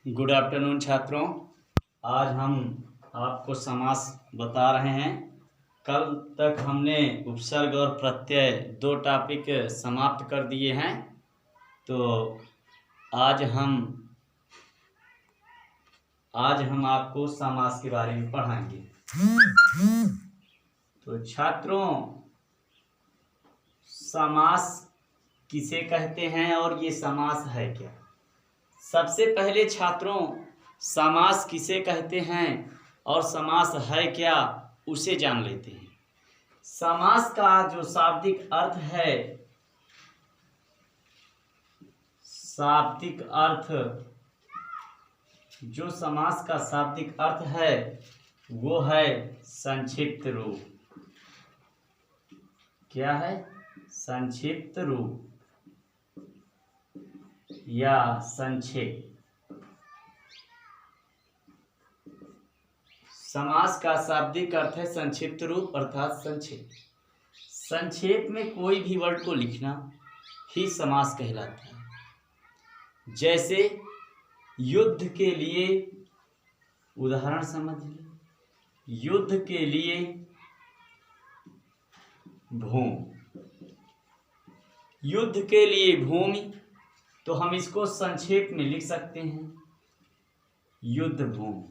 Good afternoon छात्रों। आज हम आपको समास बता रहे हैं। कल तक हमने उपसर्ग और प्रत्यय दो टॉपिक समाप्त कर दिए हैं। तो आज हम आपको समास के बारे में पढ़ाएंगे। तो छात्रों, समास किसे कहते हैं और ये समास है क्या? सबसे पहले छात्रों, समास किसे कहते हैं और समास है क्या उसे जान लेते हैं। समास का जो शाब्दिक अर्थ है, जो समास का शाब्दिक अर्थ है वो है संक्षिप्त रूप। क्या है? संक्षिप्त रूप या संक्षेप। समास का शाब्दिक अर्थ है संक्षिप्त रूप अर्थात संक्षेप। संक्षेप में कोई भी वर्ड को लिखना ही समास कहलाता है। जैसे युद्ध के लिए, उदाहरण समझ लीजिए, युद्ध के लिए भूमि। युद्ध के लिए भूमि, तो हम इसको संक्षेप में लिख सकते हैं युद्ध भूमि।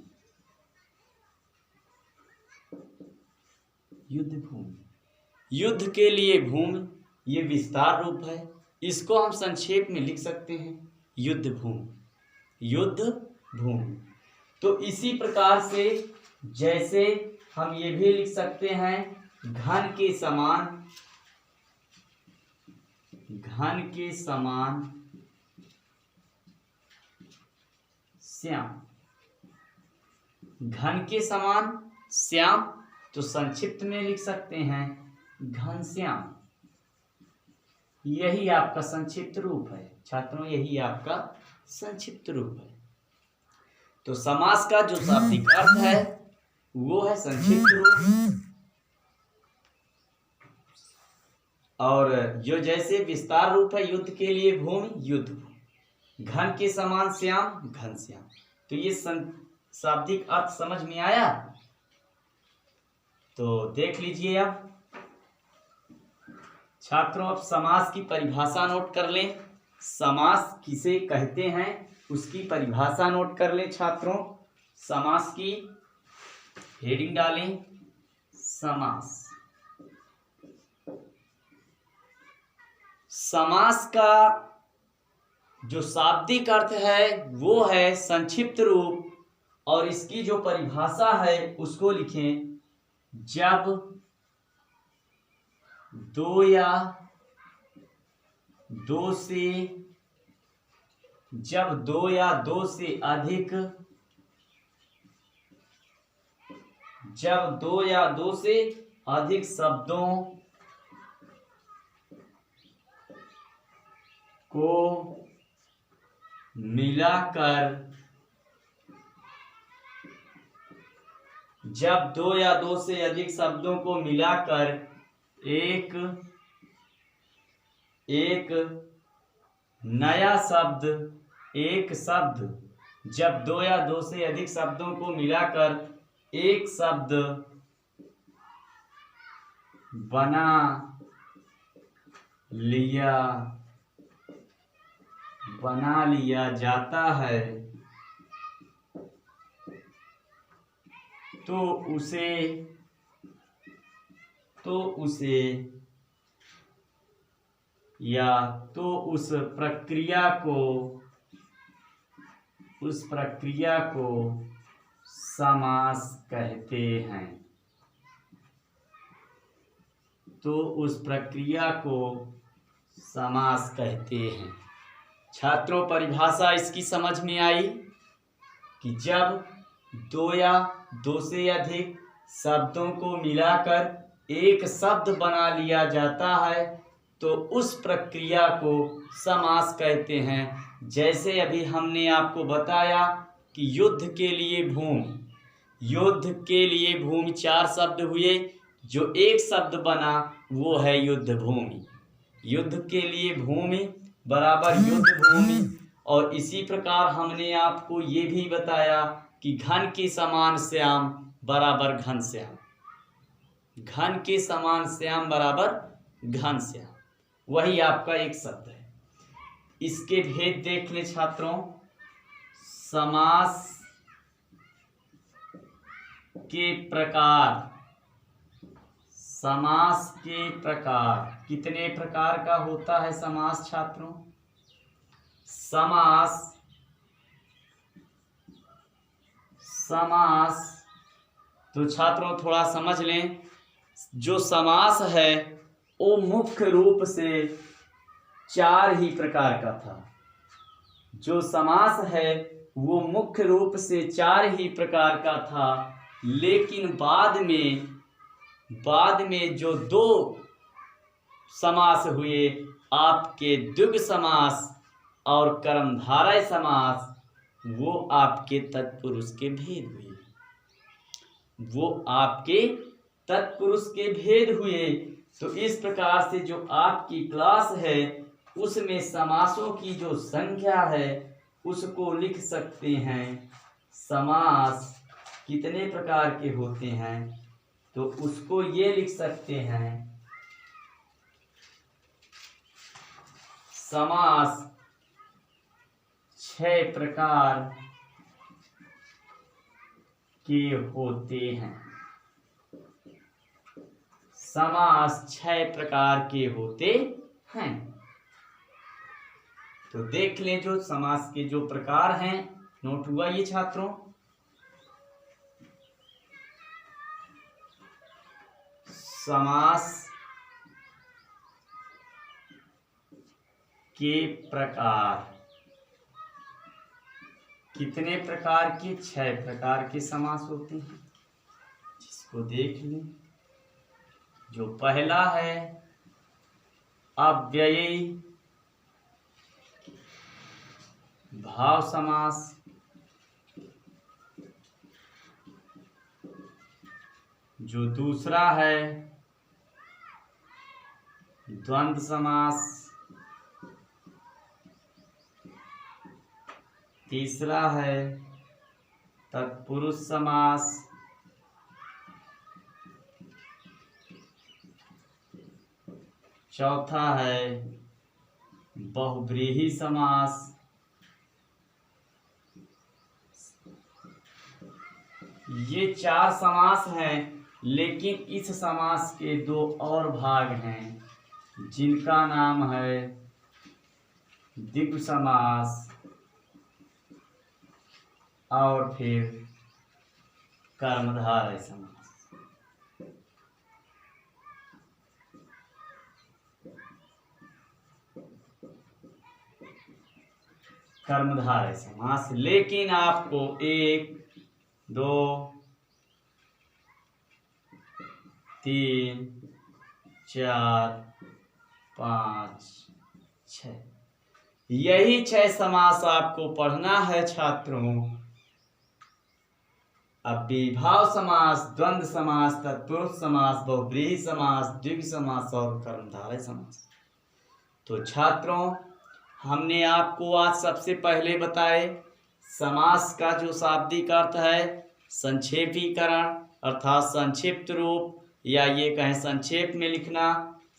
युद्ध भूमि, युद्ध के लिए भूमि, ये विस्तार रूप है, इसको हम संक्षेप में लिख सकते हैं युद्ध भूमि। युद्ध भूमि। तो इसी प्रकार से जैसे हम ये भी लिख सकते हैं घन के समान, घन के समान श्याम। घन के समान श्याम, तो संक्षिप्त में लिख सकते हैं घनश्याम। यही आपका संक्षिप्त रूप है छात्रों, यही आपका संक्षिप्त रूप है। तो समास का जो शाब्दिक अर्थ है वो है संक्षिप्त रूप, और जो जैसे विस्तार रूप है युद्ध के लिए भूमि, युद्ध भूमि। घन के समान श्याम, घनश्याम। तो ये शाब्दिक अर्थ समझ में आया? तो देख लीजिए अब छात्रों, अब समास की परिभाषा नोट कर लें। समास किसे कहते हैं उसकी परिभाषा नोट कर लें छात्रों। समास की हेडिंग डालें, समास। समास का जो शाब्दिक अर्थ है वो है संक्षिप्त रूप, और इसकी जो परिभाषा है उसको लिखें जब दो या दो से अधिक शब्दों को मिलाकर, जब दो या दो से अधिक शब्दों को मिलाकर एक नया शब्द, जब दो या दो से अधिक शब्दों को मिलाकर एक शब्द बना लिया जाता है तो उसे या तो उस प्रक्रिया को समास कहते हैं। तो उस प्रक्रिया को समास कहते हैं। छात्रों, परिभाषा इसकी समझ में आई कि जब दो या दो से अधिक शब्दों को मिलाकर एक शब्द बना लिया जाता है तो उस प्रक्रिया को समास कहते हैं। जैसे अभी हमने आपको बताया कि युद्ध के लिए भूमि, चार शब्द हुए, जो एक शब्द बना वो है युद्ध भूमि। युद्ध के लिए भूमि बराबर युद्ध भूमि, और इसी प्रकार हमने आपको ये भी बताया कि घन के समान श्याम बराबर घन श्याम, घन के समान श्याम बराबर घन श्याम, वही आपका एक शब्द है। इसके भेद देख ले छात्रों। समास के प्रकार, समास के प्रकार कितने प्रकार का होता है समास छात्रों? समास, समास तो छात्रों थोड़ा समझ लें, जो समास है वो मुख्य रूप से 4 ही प्रकार का था। जो समास है वो मुख्य रूप से 4 ही प्रकार का था, लेकिन बाद में जो 2 समास हुए, आपके द्विगु समास और कर्मधारय समास, वो आपके तत्पुरुष के भेद हुए, वो आपके तत्पुरुष के भेद हुए। तो इस प्रकार से जो आपकी क्लास है उसमें समासों की जो संख्या है उसको लिख सकते हैं। समास कितने प्रकार के होते हैं तो उसको ये लिख सकते हैं, समास 6 प्रकार के होते हैं। समास 6 प्रकार के होते हैं। तो देख लें जो समास के जो प्रकार हैं, नोट हुआ ये छात्रों? समास के प्रकार कितने प्रकार के? 6 प्रकार के समास होते हैं, जिसको देख लें। जो पहला है अव्ययी भाव समास, जो दूसरा है द्वंद्व समास, तीसरा है तत्पुरुष समास, चौथा है बहुव्रीहि समास, ये 4 समास हैं। लेकिन इस समास के 2 और भाग हैं, जिनका नाम है द्विगु समास और फिर कर्मधारय समास। कर्मधारय समास, लेकिन आपको 1, 2, 3, 4, 5, 6 यही 6 समास आपको पढ़ना है छात्रों। अब विभाव समास, द्वंद्व समास, तत्पुरुष समास, बहुव्रीहि समास, द्विगु समास और कर्मधारय समास। तो छात्रों हमने आपको आज सबसे पहले बताए समास का जो शाब्दिक अर्थ है संक्षेपीकरण अर्थात संक्षिप्त रूप, या ये कहें संक्षेप में लिखना।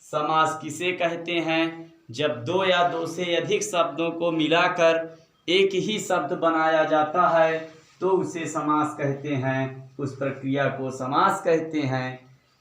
समास किसे कहते हैं? जब 2 या 2 से अधिक शब्दों को मिलाकर एक ही शब्द बनाया जाता है तो उसे समास कहते हैं, उस प्रक्रिया को समास कहते हैं।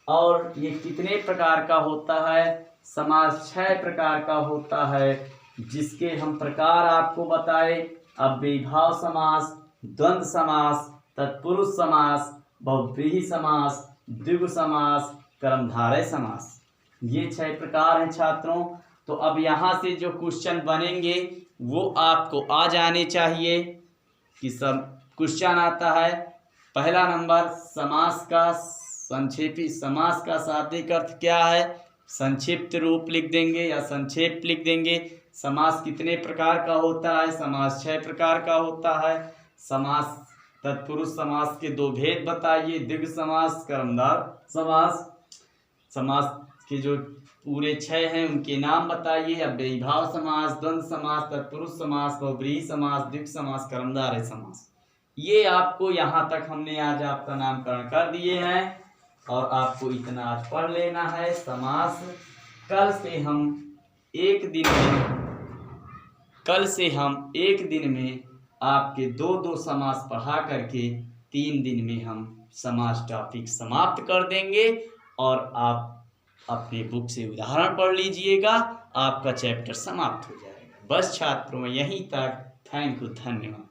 और ये कितने प्रकार का होता है? समास 6 प्रकार का होता है, जिसके हम प्रकार आपको बताए। अब विभाव समास, द्वंद्व समास, तत्पुरुष समास, बहुव्रीहि समास, द्विगु समास, कर्मधारय समास, ये 6 प्रकार हैं छात्रों। तो अब यहाँ से जो क्वेश्चन बनेंगे वो आपको आ जाने चाहिए कि सब क्वेश्चन आता है। पहला नंबर, समास का संक्षेपी, समास का शाब्दिक अर्थ क्या है? संक्षिप्त रूप लिख देंगे या संक्षेप लिख देंगे। समास कितने प्रकार का होता है? समास 6 प्रकार का होता है। समास तत्पुरुष समास के 2 भेद बताइए, द्विगु समास, कर्मधार समास। समास के जो पूरे 6 हैं, उनके नाम बताइए। अव्ययीभाव समास, द्वंद्व समास, तत्पुरुष समास, बहुब्रीहि समास, द्विगु समास, कर्मधारय समास। ये आपको यहाँ तक हमने आज आपका नामकरण कर दिए हैं और आपको इतना आज पढ़ लेना है। समास कल से हम एक दिन में आपके 2-2 समास पढ़ा करके 3 दिन में हम समास टॉपिक समाप्त कर देंगे और आप अपने बुक से उदाहरण पढ़ लीजिएगा, आपका चैप्टर समाप्त हो जाएगा। बस छात्रों, यहीं तक। थैंक यू, धन्यवाद।